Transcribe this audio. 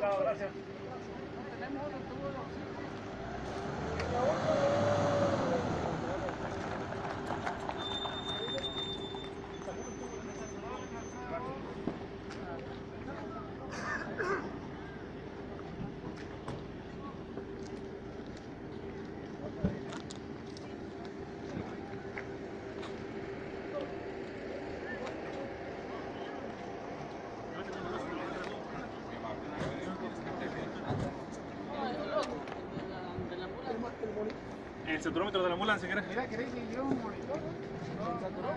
lado, gracias. El saturómetro de la ambulancia, ¿querés? Mira, ¿queréis que lleve un monitor? ¿El saturón?